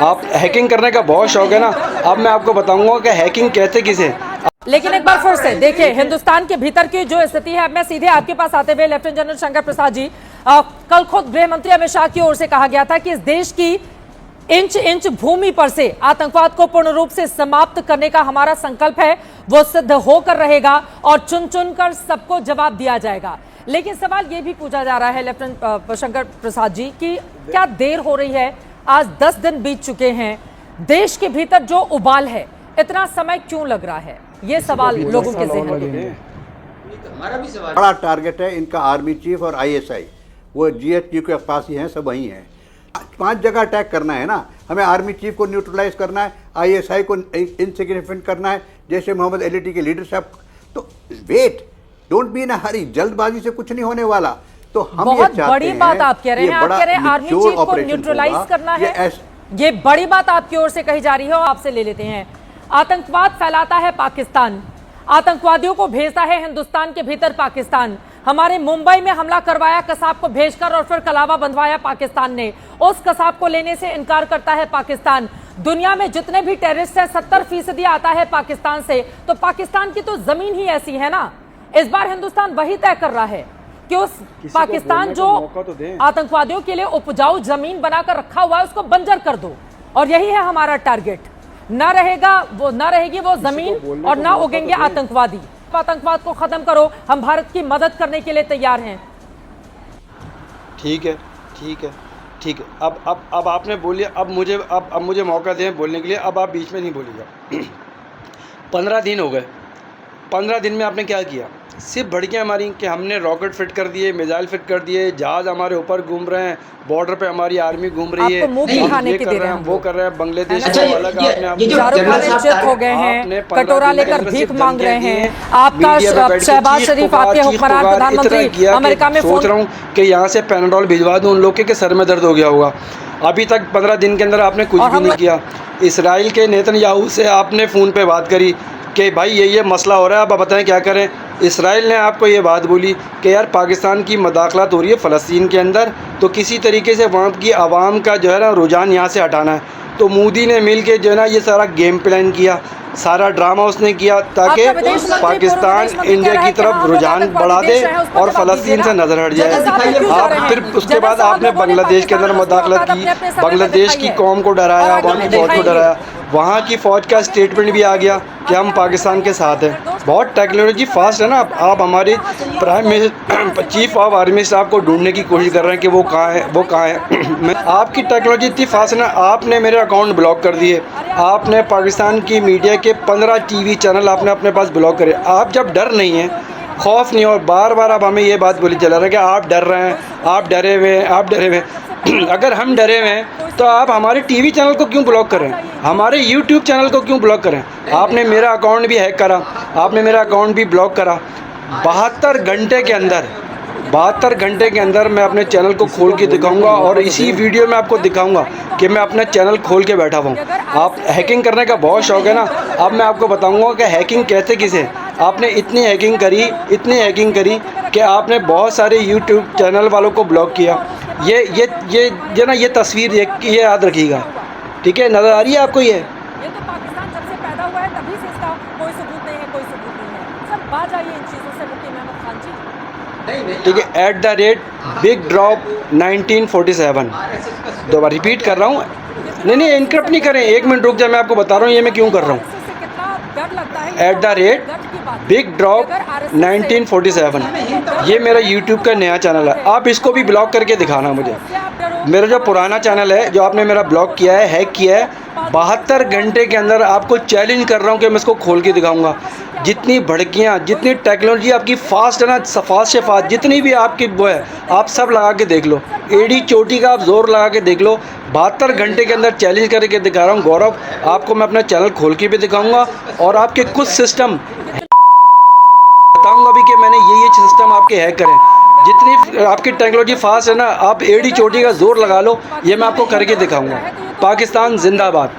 आप हैकिंग करने का बहुत शौक है ना, अब मैं आपको बताऊंगा कि हैकिंग कहते किसे। लेकिन एक बार फिर से देखिए हिंदुस्तान के भीतर की जो स्थिति है, अब मैं सीधे आपके पास आते हुए लेफ्टिनेंट जनरल शंकर प्रसाद जी, कल खुद गृह मंत्री अमित शाह की ओर से कहा गया था कि इस देश की इंच इंच भूमि पर से आतंकवाद को पूर्ण रूप से समाप्त करने का हमारा संकल्प है, वो सिद्ध होकर रहेगा और चुन चुन कर सबको जवाब दिया जाएगा। लेकिन सवाल ये भी पूछा जा रहा है लेफ्टिनेंट शंकर प्रसाद जी कि क्या देर हो रही है? आज 10 दिन बीत चुके हैं, देश के भीतर जो उबाल है इतना समय क्यों लग रहा है? ये सवाल लोगों के ज़हन में। हमारा भी सवाल बड़ा टारगेट है इनका। आर्मी चीफ और आईएसआई वो जीएचक्यू के पास ही हैं, सब वही हैं। 5 जगह अटैक करना है ना, हमें आर्मी चीफ को न्यूट्रलाइज करना है, आईएसआई को इनसिग्निफिकेंट करना है, जैसे मोहम्मद एलईटी के लीडरशिप। तो वेट, डोंट बी इन अ हरी, जल्दबाजी से कुछ नहीं होने वाला। तो हम बहुत बड़ी बात आप कह रहे हैं, आप कह रहे हैं आर्मी चीफ को न्यूट्रलाइज करना है, ये बड़ी बात आपकी ओर से कही जा रही है। और आपसे ले लेते हैं, आतंकवाद फैलाता है पाकिस्तान, आतंकवादियों को भेजता है हिंदुस्तान के भीतर पाकिस्तान। हमारे मुंबई में हमला करवाया कसाब को भेजकर और फिर कलावा बंधवाया पाकिस्तान ने, उस कसाब को लेने से इनकार करता है पाकिस्तान। दुनिया में जितने भी टेररिस्ट हैं 70% आता है पाकिस्तान से। तो पाकिस्तान की तो जमीन ही ऐसी है ना, इस बार हिंदुस्तान वही तय कर रहा है कि उस पाकिस्तान जो आतंकवादियों के लिए उपजाऊ जमीन बनाकर रखा हुआ है उसको बंजर कर दो। और यही है हमारा टारगेट, ना रहेगी वो जमीन और ना उगेंगे आतंकवादी। आतंकवाद को खत्म करो, हम भारत की मदद करने के लिए तैयार हैं। ठीक है, ठीक है, ठीक है। अब आपने बोलिए, अब मुझे मौका दें बोलने के लिए। अब आप बीच में नहीं बोलिएगा। 15 दिन हो गए, 15 दिन में आपने क्या किया? सिर्फ भड़कियाँ मारी कि हमने रॉकेट फिट कर दिए, मिसाइल फिट कर दिए, जहाज हमारे ऊपर घूम रहे हैं, बॉर्डर पे हमारी आर्मी घूम रही है, ये कर रहे हैं, वो कर रहे हैं, बांग्लादेश से अलग आपने हो गए हैं, कटोरा लेकर भीख मांग रहे हैं। आपका शहबाज शरीफ, आपके हुक्मरान प्रधानमंत्री अमेरिका में सोच रहा हूँ कि यहाँ से पैनाडोल भिजवा दूँ उन लोग के सर में दर्द हो गया होगा। अभी तक 15 दिन के अंदर आपने कुछ भी नहीं किया। इसराइल के नेतन्याहू से आपने फ़ोन पे बात करी कि भाई ये मसला हो रहा है, अब बताएं क्या करें। इसराइल ने आपको ये बात बोली कि यार पाकिस्तान की मदाखलत हो रही है फ़लस्तीन के अंदर, तो किसी तरीके से वहाँ की आवाम का जो है ना रुझान यहाँ से हटाना है। तो मोदी ने मिल के जो है ना ये सारा गेम प्लान किया, सारा ड्रामा उसने किया ताकि पाकिस्तान इंडिया की तरफ रुझान बढ़ा दे और फ़लस्तीन से नज़र हट जाए। आप फिर उसके बाद आपने बांग्लादेश के अंदर मदाखलत की, बांग्लादेश की कौम को डराया, वहाँ की फ़ौज को डराया। वहाँ की फ़ौज का स्टेटमेंट भी आ गया कि हम पाकिस्तान के साथ हैं। बहुत टेक्नोलॉजी फास्ट है ना। आप हमारे prime minister chief of army staff को ढूंढने की कोशिश कर रहे हैं कि वो कहाँ है, आपकी टेक्नोलॉजी इतनी फास्ट है ना। आपने मेरे अकाउंट ब्लॉक कर दिए, आपने पाकिस्तान की मीडिया के 15 टीवी चैनल आपने अपने पास ब्लॉक करे। आप जब डर नहीं है, खौफ नहीं, और बार बार आप हमें ये बात बोली चला रहे हैं कि आप डर रहे हैं, आप डरे हुए हैं, आप डरे हुए हैं। अगर हम डरे हुए हैं तो आप हमारे टीवी चैनल को क्यों ब्लॉक कर रहे हैं, हमारे यूट्यूब चैनल को क्यों ब्लॉक करें? आपने मेरा अकाउंट भी हैक करा, आपने मेरा अकाउंट भी ब्लॉक करा। 72 घंटे के अंदर मैं अपने चैनल को खोल के दिखाऊंगा और इसी वीडियो में आपको दिखाऊंगा कि मैं अपना चैनल खोल के बैठा हूँ। आप हैकिंग करने का बहुत शौक है ना, अब मैं आपको बताऊंगा कि हैकिंग कहते किसे। आपने इतनी हैकिंग करी कि आपने बहुत सारे यूट्यूब चैनल वालों को ब्लॉक किया। ये ना ये तस्वीर ये याद रखिएगा, ठीक है? नज़र आ रही है आपको? ये तो पाकिस्तान जब से पैदा हुआ है तभी से इसका कोई सबूत नहीं है, कोई सबूत नहीं है। सर बात आइए इन चीज़ों से, मुफ्ती महमूद खान जी। ठीक है, @बिग ड्रॉप 1947। दोबारा रिपीट कर रहा हूँ, नहीं इनक्रप्ट नहीं करें, 1 मिनट रुक जाए, मैं आपको बता रहा हूँ ये मैं क्यों कर रहा हूँ। @बिग ड्रॉप 1947 ये मेरा यूट्यूब का नया चैनल है। आप इसको भी ब्लॉक करके दिखाना मुझे। मेरा जो पुराना चैनल है जो आपने मेरा ब्लॉक किया है, हैक किया है, 72 घंटे के अंदर आपको चैलेंज कर रहा हूँ कि मैं इसको खोल के दिखाऊंगा। जितनी भड़कियाँ, जितनी टेक्नोलॉजी आपकी फास्ट है ना, फास्ट से फास्ट जितनी भी आपकी वो है, आप सब लगा के देख लो, एड़ी चोटी का आप जोर लगा के देख लो। 72 घंटे के अंदर चैलेंज करके दिखा रहा हूँ गौरव, आपको मैं अपना चैनल खोल के भी दिखाऊंगा और आपके कुछ सिस्टम बताऊंगा भी कि मैंने ये सिस्टम आपके हैक करें। जितनी आपकी टेक्नोलॉजी फास्ट है ना, आप एड़ी चोटी का जोर लगा लो, ये मैं आपको करके दिखाऊंगा। पाकिस्तान जिंदाबाद।